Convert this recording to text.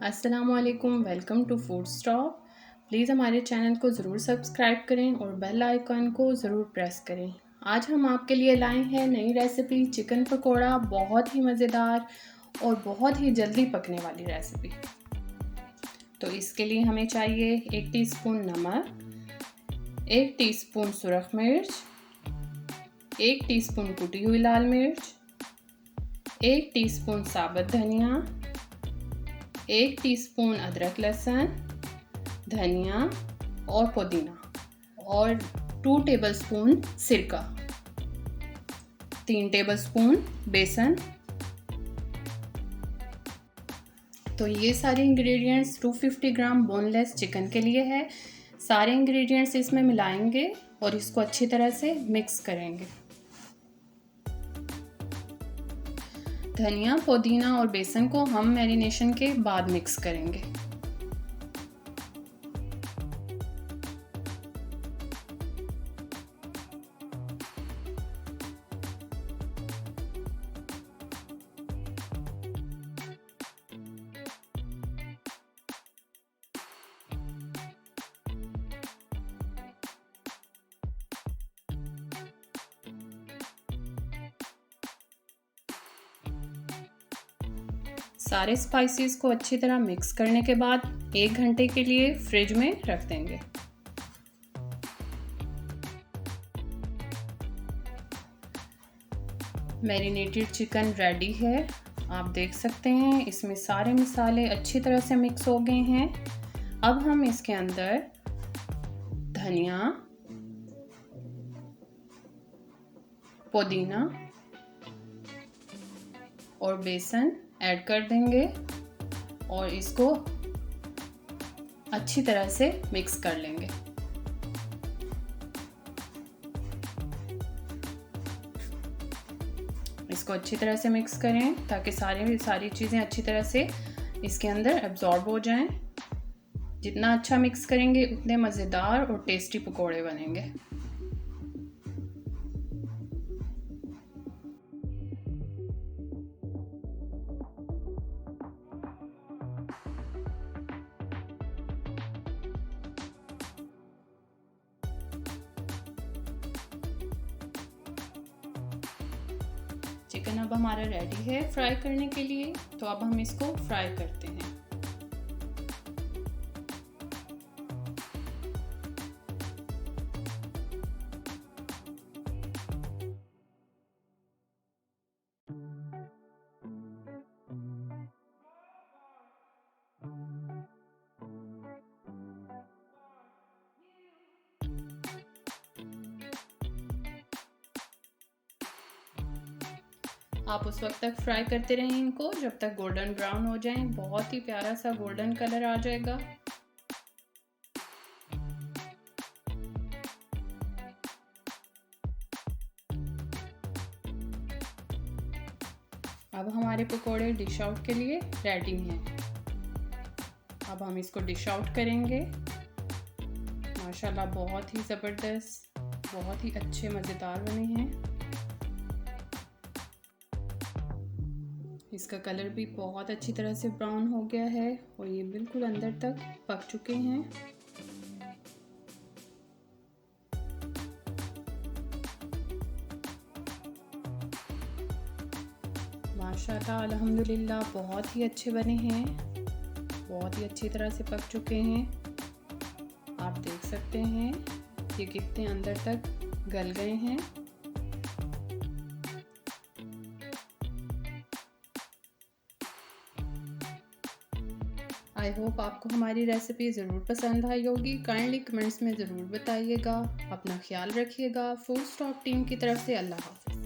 अस्सलामुअलैकुम, welcome to food stop. Please हमारे channel को ज़रूर सब्सक्राइब करें और बेल आइकन को ज़रूर प्रेस करें। आज हम आपके लिए लाए हैं नई रेसिपी चिकन पकोड़ा। बहुत ही मज़ेदार और बहुत ही जल्दी पकने वाली रेसिपी। तो इसके लिए हमें चाहिए 1 टीस्पून नमक, 1 टीस्पून सुरख मिर्च, 1 टीस्पून कुटी हुई लाल मिर्च, 1 टीस्पून साबुत धनिया, 1 टीस्पून अदरक लहसुन, धनिया और पुदीना और 2 टेबलस्पून सिरका, 3 टेबलस्पून बेसन। तो ये सारे इंग्रेडिएंट्स 250 ग्राम बोनलेस चिकन के लिए है। सारे इंग्रेडिएंट्स इसमें मिलाएंगे और इसको अच्छी तरह से मिक्स करेंगे। धनिया, पुदीना और बेसन को हम मैरिनेशन के बाद मिक्स करेंगे। सारे स्पाइसेस को अच्छी तरह मिक्स करने के बाद 1 घंटे के लिए फ्रिज में रख देंगे। मैरिनेटेड चिकन रेडी है। आप देख सकते हैं इसमें सारे मसाले अच्छी तरह से मिक्स हो गए हैं। अब हम इसके अंदर धनिया, पुदीना और बेसन ऐड कर देंगे और इसको अच्छी तरह से मिक्स कर लेंगे। इसको अच्छी तरह से मिक्स करें ताकि सारी चीज़ें अच्छी तरह से इसके अंदर एब्जॉर्ब हो जाएं। जितना अच्छा मिक्स करेंगे उतने मज़ेदार और टेस्टी पकोड़े बनेंगे। चिकन अब हमारा रेडी है फ्राई करने के लिए। तो अब हम इसको फ्राई करते हैं। आप उस वक्त तक फ्राई करते रहें इनको जब तक गोल्डन ब्राउन हो जाएं। बहुत ही प्यारा सा गोल्डन कलर आ जाएगा। अब हमारे पकोड़े डिश आउट के लिए रेडी हैं। अब हम इसको डिश आउट करेंगे। माशाल्लाह बहुत ही ज़बरदस्त, बहुत ही अच्छे मज़ेदार बने हैं। इसका कलर भी बहुत अच्छी तरह से ब्राउन हो गया है और ये बिल्कुल अंदर तक पक चुके हैं। माशाल्लाह अल्हम्दुलिल्लाह बहुत ही अच्छे बने हैं, बहुत ही अच्छी तरह से पक चुके हैं। आप देख सकते हैं ये कितने अंदर तक गल गए हैं। आई होप आपको हमारी रेसिपी ज़रूर पसंद आई होगी। काइंडली कमेंट्स में ज़रूर बताइएगा। अपना ख्याल रखिएगा। फूड स्टॉप टीम की तरफ से अल्लाह हाफ़िज़।